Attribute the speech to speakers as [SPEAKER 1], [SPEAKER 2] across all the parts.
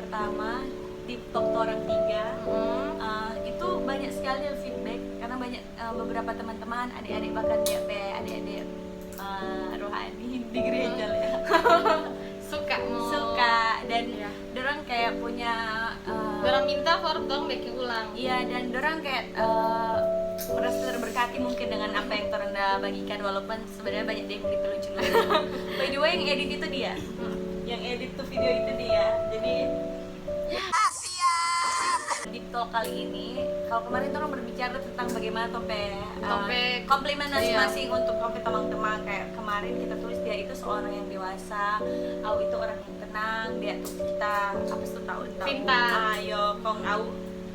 [SPEAKER 1] pertama tip talk orang tiga, itu banyak sekali feedback karena banyak beberapa teman-teman adik-adik bahkan ya adik-adik rohani di gereja lah ya suka dan
[SPEAKER 2] ya.
[SPEAKER 1] dorang kayak punya
[SPEAKER 2] Dorang minta for dong bikin ulang.
[SPEAKER 1] iya, dan dorang kayak merasa terberkati mungkin dengan apa yang orang udah bagikan, walaupun sebenarnya banyak yang gitu lucu-lucu. By the way, yang edit itu dia, yang edit tuh video itu dia. Jadi di talk kali ini, kalau kemarin orang berbicara tentang bagaimana tompe komplimen masing-masing untuk tompe teman-teman. Kayak kemarin kita tulis dia itu seorang yang dewasa, Au itu orang yang tenang, dia tuh kita apa sih tahu
[SPEAKER 2] Pintar.
[SPEAKER 1] ayo kong Au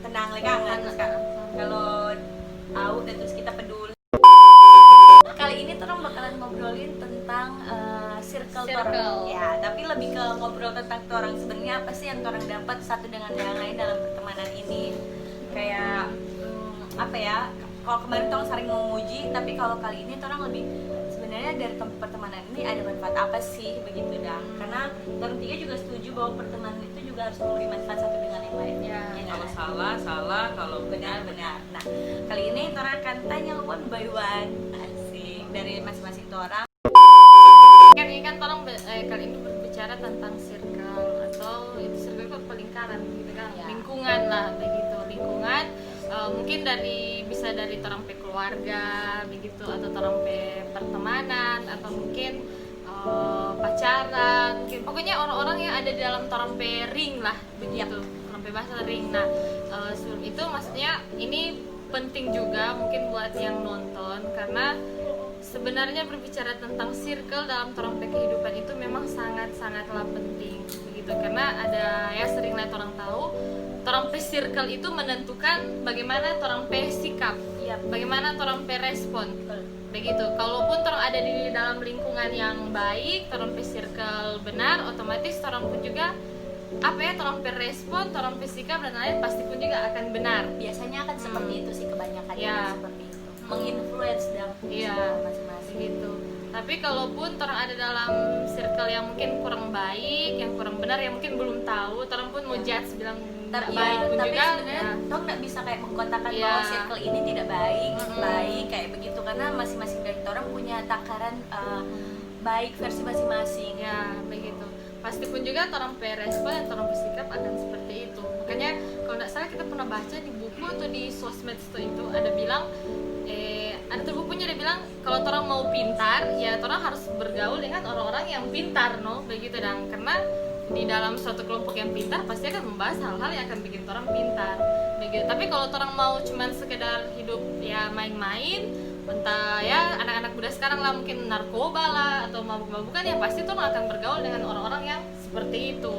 [SPEAKER 1] tenang legangan sekarang. Kalau Au dan terus kita peduli. Kali ini orang bakalan ngobrolin tentang circle orang. Ya, tapi lebih ke ngobrol tentang orang sebenarnya apa sih yang orang dapat satu dengan yang lain dalam pertemanan ini. Kayak apa ya? Kalau kemarin orang saling memuji, tapi kalau kali ini orang lebih sebenarnya dari pertemanan ini ada manfaat apa sih begitu dah. Karena orang tiga juga setuju bahwa pertemanan itu juga harus memberi manfaat satu dengan yang lain.
[SPEAKER 2] Ya,
[SPEAKER 3] Kalau salah, kalau
[SPEAKER 1] Benar. Nah, kali ini orang akan tanya one by one asik dari masing-masing orang.
[SPEAKER 2] Kan tolong kali ini berbicara tentang circle atau itu circle itu apa lingkaran gitu kan,
[SPEAKER 1] Ya.
[SPEAKER 2] lingkungan lah begitu, lingkungan mungkin bisa dari orang pe keluarga begitu, atau orang pe pertemanan, atau mungkin pacaran, mungkin pokoknya orang-orang yang ada di dalam orang pe ring lah begitu, orang pe bahasa ring. Nah sebelum itu maksudnya ini penting juga mungkin buat yang nonton, karena sebenarnya berbicara tentang circle dalam torompe kehidupan itu memang sangat-sangatlah penting begitu, karena ada ya sering lihat orang tahu torompe circle itu menentukan bagaimana torompe sikap, bagaimana torompe respon begitu. Kalaupun torong ada di dalam lingkungan yang baik, torompe circle benar, otomatis torong pun juga apa ya, torompe respon, torompe sikap dan lain pasti pun juga akan benar.
[SPEAKER 1] Biasanya akan seperti itu sih kebanyakan
[SPEAKER 2] Ya.
[SPEAKER 1] seperti itu. Menginfluence dalam masing-masing
[SPEAKER 2] gitu. Tapi kalaupun orang ada dalam circle yang mungkin kurang baik, yang kurang benar, yang mungkin belum tahu, orang pun mau judge bilang tidak baik pun
[SPEAKER 1] tapi
[SPEAKER 2] juga.
[SPEAKER 1] sebenarnya toh nggak bisa kayak mengkotakkan
[SPEAKER 2] Iya.
[SPEAKER 1] bahwa circle ini tidak baik, baik kayak begitu, karena masing-masing dari orang punya takaran baik versi masing-masing.
[SPEAKER 2] Ya begitu. Pasti pun juga orang respon dan orang sikap akan seperti itu. Makanya kalau tidak salah kita pernah baca di buku atau di sosmed itu ada bilang ada tuh bukunya, dia bilang kalau orang mau pintar ya orang harus bergaul dengan orang-orang yang pintar, no begitu dan karena di dalam suatu kelompok yang pintar pasti akan membahas hal-hal yang akan bikin orang pintar begitu. Tapi kalau orang mau cuman sekedar hidup ya main-main, entah ya anak-anak muda sekarang lah mungkin narkoba lah atau mabuk-mabukan, ya pasti tuh akan bergaul dengan orang-orang yang seperti itu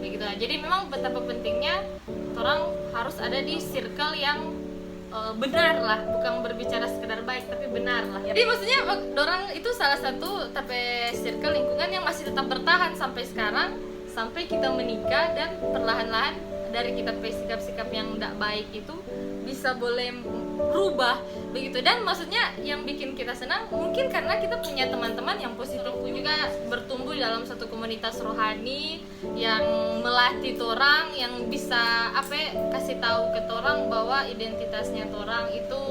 [SPEAKER 2] begitu. Jadi memang betapa pentingnya orang harus ada di circle yang benar lah, bukan berbicara sekedar baik tapi benar lah. Jadi maksudnya dorang itu salah satu tapi circle lingkungan yang masih tetap bertahan sampai sekarang, sampai kita menikah, dan perlahan-lahan dari kita sikap-sikap yang tidak baik itu bisa boleh berubah begitu. Dan maksudnya yang bikin kita senang mungkin karena kita punya teman-teman yang positif juga, bertumbuh dalam satu komunitas rohani yang melatih orang, yang bisa kasih tahu ke orang bahwa identitasnya orang itu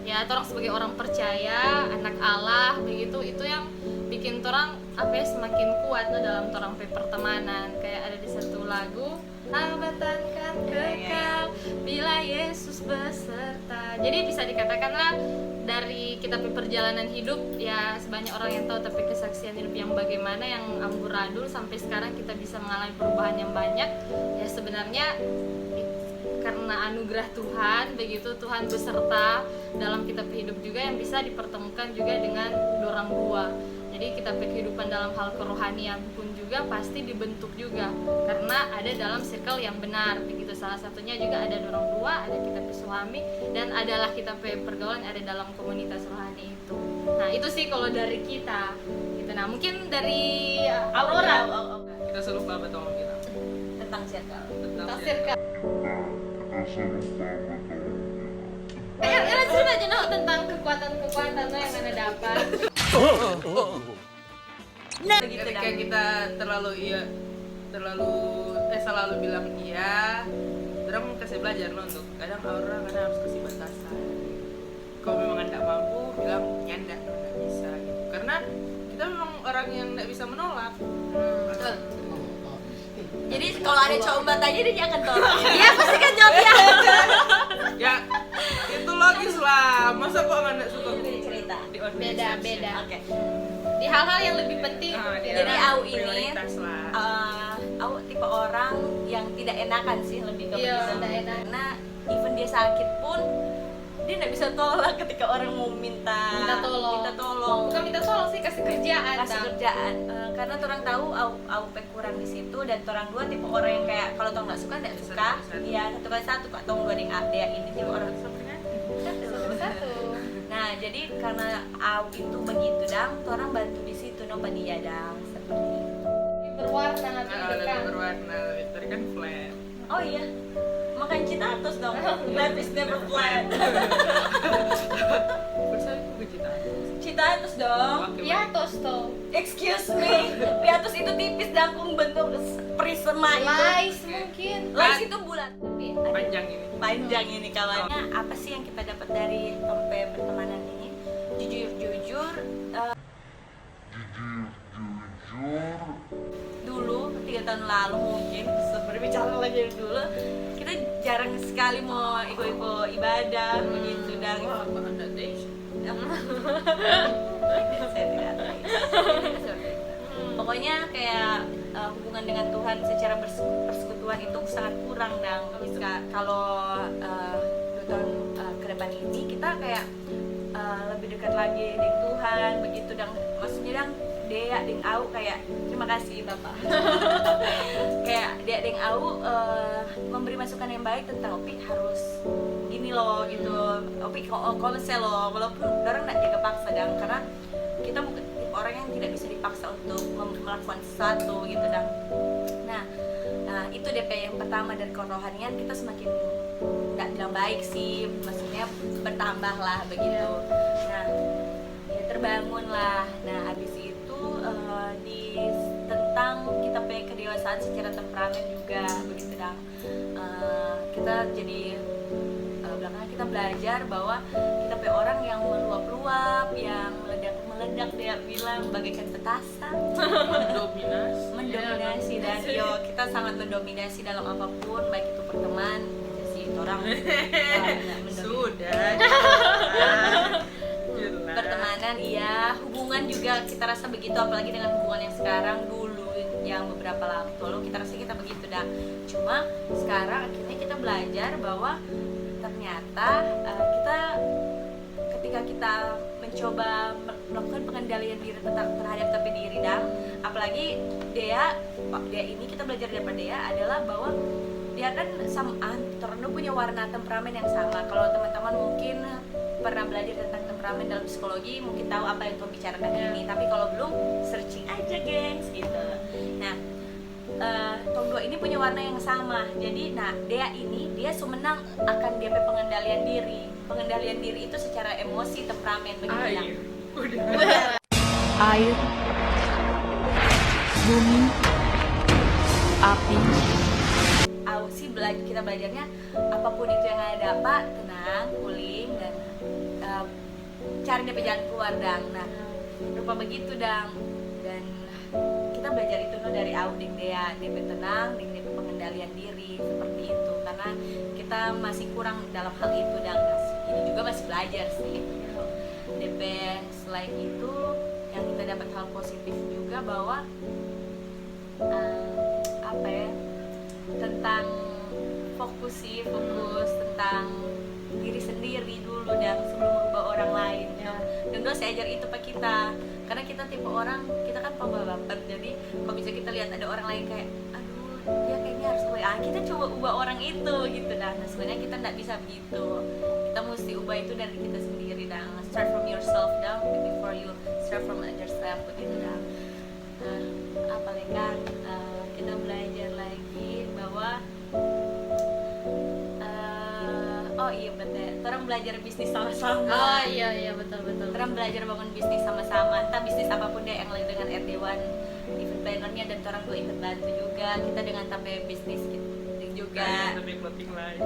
[SPEAKER 2] ya orang sebagai orang percaya, anak Allah begitu. Itu yang bikin orang semakin kuat dalam orang pertemanan. Kayak ada di satu lagu, sahabatan kan kekal bila Yesus beserta. Jadi bisa dikatakanlah dari kita perjalanan hidup ya, sebanyak orang yang tahu tapi kesaksian hidup yang bagaimana, yang amburadul sampai sekarang kita bisa mengalami perubahan yang banyak ya, sebenarnya karena anugerah Tuhan begitu. Tuhan beserta dalam kita hidup juga, yang bisa dipertemukan juga dengan dorang dua. Jadi kita kehidupan dalam hal kerohanian pun juga pasti dibentuk juga karena ada dalam circle yang benar begitu. Salah satunya juga ada dorong dua, ada kita suami, dan adalah kita pergaulan ada dalam komunitas rohani itu. Nah itu sih kalau dari kita gitu. Nah mungkin dari Aurora
[SPEAKER 3] kita serupa apa teman kita
[SPEAKER 1] Tentang circle.
[SPEAKER 2] tentang circle. Cerita aja no tentang kekuatan-kekuatan lo yang mana dapat.
[SPEAKER 1] Nah, begitu
[SPEAKER 3] ketika
[SPEAKER 1] dah.
[SPEAKER 3] kita selalu bilang iya. Orang kasih belajar loh untuk kadang orang harus kasih batasan. Kalau memang anda mampu bilang nyanda nggak bisa gitu. Karena kita memang orang yang nggak bisa menolak.
[SPEAKER 1] Betul. Jadi kalau ada cowok bertanya dia jangan tolak. Iya pasti kan jawab ya.
[SPEAKER 3] Ya itu logis lah. Masa kok nggak suka
[SPEAKER 1] Cerita.
[SPEAKER 3] di on
[SPEAKER 2] Beda.
[SPEAKER 1] Oke.
[SPEAKER 2] Di hal-hal yang lebih penting.
[SPEAKER 1] Jadi Au ini
[SPEAKER 3] prioritas lah.
[SPEAKER 1] Au tipe orang yang tidak enakan sih lebih ke
[SPEAKER 2] Iya,
[SPEAKER 1] begitu.
[SPEAKER 2] tidak enak.
[SPEAKER 1] Karena even dia sakit pun dia nggak bisa tolak ketika orang mau minta tolong.
[SPEAKER 2] Bukan minta tolong sih, kasih kerjaan.
[SPEAKER 1] Kasih kerjaan. Karena orang tahu Au kurang di situ dan orang dua tipe orang yang kayak kalau tong nggak suka nggak suka. Iya satu kali satu kok tong dua yang ini tipe orang sebenarnya.
[SPEAKER 2] Satu.
[SPEAKER 1] Nah jadi karena Au itu begitu dang, orang bantu di situ nopo dia dang seperti itu.
[SPEAKER 2] Berwarna,
[SPEAKER 3] Lebih berwarna, lebih tadi kan flat.
[SPEAKER 1] Oh iya, makan citatos dong. Life is never flat.
[SPEAKER 3] Bersama aku cita.
[SPEAKER 1] Citatos dong.
[SPEAKER 3] Oke,
[SPEAKER 2] Piatos tuh.
[SPEAKER 1] Excuse me, piatos itu tipis dangkung bentuk prisma itu.
[SPEAKER 2] Lies mungkin.
[SPEAKER 1] Lies itu bulat. Tapi ada
[SPEAKER 3] panjang ini.
[SPEAKER 1] panjang ini kawannya. Apa sih yang kita dapat dari sampai pertemanan ini? Jujur dulu 3 tahun lalu mungkin berbicara lagi dulu kita jarang sekali mau ikut ibadah begitu dan
[SPEAKER 3] Apa anda deh?
[SPEAKER 1] saya tidak tahu. Pokoknya kayak hubungan dengan Tuhan secara persekutuan itu sangat kurang dan kalau 2 tahun ke depan ini kita kayak lebih dekat lagi dengan Tuhan begitu dan maksudnya dan Dea deng Au kayak terima kasih Bapak. Kayak Dea deng Au memberi masukan yang baik tentang Opi harus gini loh gitu. Opi kalau loh walaupun orang nggak jaga paksa dan karena kita bukan tipe orang yang tidak bisa dipaksa untuk melakukan sesuatu gitu dan nah itu DP yang pertama dari kerohanian kita semakin nggak bilang baik sih maksudnya bertambah lah begitu. Nah ya terbangun lah. Nah abis itu di tentang kita punya kedewasaan secara temperamen juga begitu dong. Kita jadi belakangan kita belajar bahwa kita punya orang yang meluap-luap, yang meledak dia bilang bagaikan petasan, mendominasi dan yo kita sangat mendominasi dalam apapun baik itu pertemanan sih orang
[SPEAKER 3] Sudah.
[SPEAKER 1] pertemanan iya hubungan juga kita rasa begitu apalagi dengan hubungan yang sekarang dulu yang beberapa lama lalu kita rasa kita begitu dah cuma sekarang akhirnya kita belajar bahwa ternyata kita ketika kita mencoba melakukan pengendalian diri terhadap tapi diri dan apalagi dia ini kita belajar dari dia adalah bahwa dia kan sama Torno punya warna temperamen yang sama. Kalau teman-teman mungkin pernah belajar tentang temperamen dalam psikologi mungkin tahu apa yang kau bicarakan ini tapi kalau belum searching aja gengs gitu. Nah Tong dua ini punya warna yang sama jadi dia semenang akan dia pengendalian diri itu secara emosi temperamen begitu
[SPEAKER 3] Udah.
[SPEAKER 4] Air, bumi, api.
[SPEAKER 1] Sih kita belajarnya apapun itu yang ada dapat tenang, cooling dan cari dia jalan keluar dang. Nah rupa begitu dang dan kita belajar itu dari Auding dia tenang, dia pengendalian diri seperti itu karena kita masih kurang dalam hal itu dan ini juga masih belajar sih. DP selain itu yang kita dapat hal positif juga bahwa tentang fokus tentang diri sendiri dulu dan sebelum merubah orang lain dan doa saya ajar itu pak kita karena kita tipe orang kita kan pembaper jadi kalau bisa kita lihat ada orang lain kayak aduh dia kayaknya harus ubah kita coba ubah orang itu gitu dan sebenarnya kita nggak bisa begitu kita mesti ubah itu dari kita sendiri dan start from yourself down before you start from others begitu dan apalagi kan kita belajar lagi bahwa oh iya betul, orang belajar bisnis sama-sama.
[SPEAKER 2] Oh iya betul.
[SPEAKER 1] Orang belajar bangun bisnis sama-sama, entah bisnis apapun deh yang lain dengan RD1 event plannernya dan orang tua ikut bantu juga kita dengan tapi bisnis gitu juga
[SPEAKER 3] Tapi clothing line.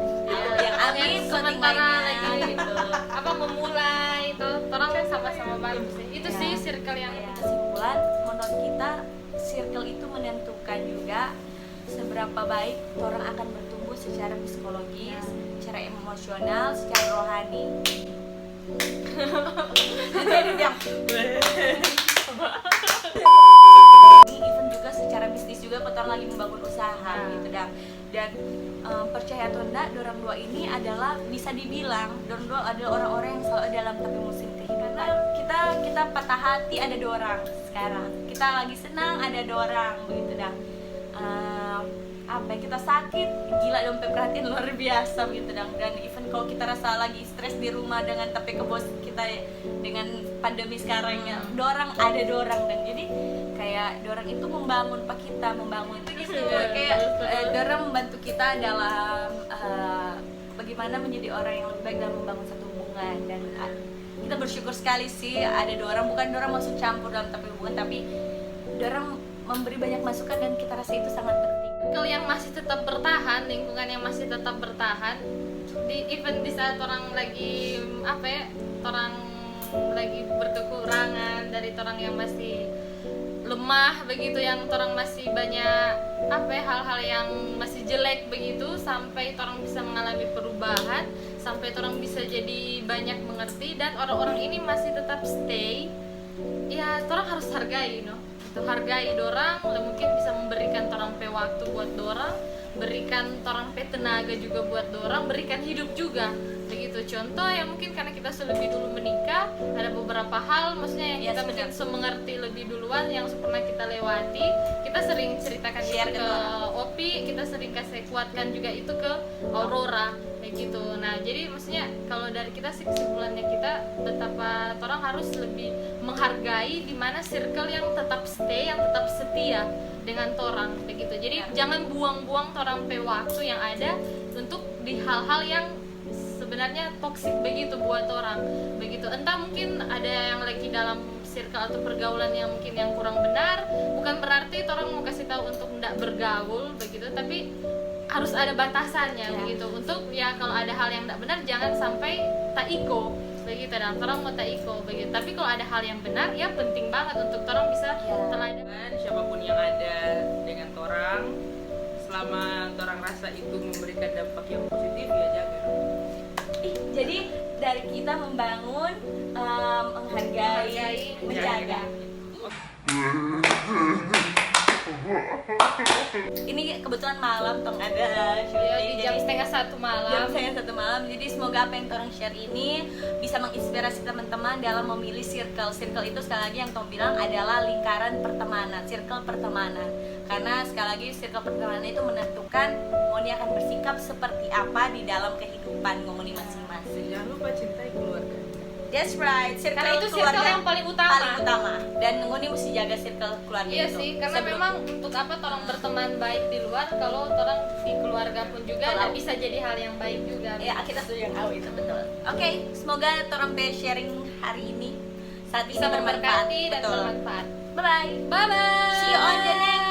[SPEAKER 1] yang amin
[SPEAKER 2] sementara lagi
[SPEAKER 1] gitu.
[SPEAKER 2] apa memulai itu orang kan sama-sama bantu sih itu
[SPEAKER 1] Ya.
[SPEAKER 2] sih circle yang
[SPEAKER 1] Ya, kesimpulan menurut kita circle itu menentukan juga seberapa baik orang akan bertumbuh secara psikologis, secara emosional, secara rohani. Jadi yang ini even juga secara bisnis juga kita lagi membangun usaha gitu dan percaya atau enggak dorang dua ini adalah bisa dibilang dorang dua adalah orang-orang yang selalu dalam tapi musim kehidupan kita patah hati ada dorang sekarang kita lagi senang ada dorang begitu dah apa ya, kita sakit gila dompet perhatian luar biasa gitu dan even kalau kita rasa lagi stres di rumah dengan tapi ke bos kita dengan pandemi sekarang ya dorang ada dorang dan jadi kayak dorang itu membangun pak kita membangun itu gitu kayak dorang membantu kita dalam bagaimana menjadi orang yang lebih baik dalam membangun satu hubungan dan kita bersyukur sekali sih ada dorang bukan dorang masuk campur dalam tapi hubungan tapi dorang memberi banyak masukan dan kita rasa itu sangat penting.
[SPEAKER 2] circle yang masih tetap bertahan, lingkungan yang masih tetap bertahan di even di saat orang lagi apa ya, orang lagi berkekurangan dari orang yang masih lemah begitu, yang orang masih banyak apa ya, hal-hal yang masih jelek begitu, sampai orang bisa mengalami perubahan, sampai orang bisa jadi banyak mengerti dan orang-orang ini masih tetap stay. Ya, orang harus hargai, itu hargai dorang, mungkin bisa memberikan orang pe waktu buat dorang, berikan orang pe tenaga juga buat dorang, berikan hidup juga begitu. Contoh yang mungkin karena kita lebih dulu menikah, ada beberapa hal maksudnya yang kita mungkin semengerti lebih duluan yang pernah kita lewati, kita sering ceritakan
[SPEAKER 1] Share
[SPEAKER 2] itu ke Opi, kita sering kasih kuatkan juga itu ke Aurora kayak gitu. Nah jadi maksudnya kalau dari kita sih kesimpulannya kita betapa orang harus lebih menghargai di mana circle yang tetap stay, yang tetap setia dengan orang begitu. Jadi jangan buang-buang orang pe waktu yang ada untuk di hal-hal yang sebenarnya toksik begitu buat orang begitu. Entah mungkin ada yang lagi dalam circle atau pergaulan yang mungkin yang kurang benar, bukan berarti orang mau kasih tahu untuk tidak bergaul begitu, tapi harus ada batasannya begitu. Untuk ya kalau ada hal yang tidak benar jangan sampai taiko begitu, dan orang mau taiko begitu. Tapi kalau ada hal yang benar ya penting banget untuk orang bisa teladan.
[SPEAKER 3] Dan siapapun yang ada dengan orang, selama orang rasa itu memberikan dampak yang positif ya jaga.
[SPEAKER 1] Jadi dari kita membangun, menghargai, menjaga. Ini kebetulan malam tong ada syuting
[SPEAKER 2] Di jam
[SPEAKER 1] jadi
[SPEAKER 2] setengah 1 malam.
[SPEAKER 1] jam setengah 1 malam. Jadi semoga apa yang orang share ini bisa menginspirasi teman-teman dalam memilih circle. Circle itu sekali lagi yang Tom bilang adalah lingkaran pertemanan, circle pertemanan. Karena sekali lagi circle pertemanan itu menentukan Ngoni akan bersikap seperti apa di dalam kehidupan Ngoni masing-masing.
[SPEAKER 3] Jangan lupa cintai keluarga.
[SPEAKER 1] That's right, circle
[SPEAKER 2] Karena itu circle
[SPEAKER 1] keluarga
[SPEAKER 2] yang paling utama.
[SPEAKER 1] dan Ngoni mesti jaga circle keluarga
[SPEAKER 2] Iya
[SPEAKER 1] itu.
[SPEAKER 2] sih, karena
[SPEAKER 1] Sebelum-
[SPEAKER 2] memang untuk apa orang berteman baik di luar kalau orang di keluarga pun juga nggak bisa jadi hal yang baik juga.
[SPEAKER 1] ya kita setuju yang tahu itu betul. Oke, semoga orang sharing hari ini saat
[SPEAKER 2] Bisa
[SPEAKER 1] ini bermanfaat.
[SPEAKER 2] memberkati dan
[SPEAKER 1] Betul.
[SPEAKER 2] bermanfaat.
[SPEAKER 1] Bye bye.
[SPEAKER 2] Bye bye.
[SPEAKER 1] See you on the next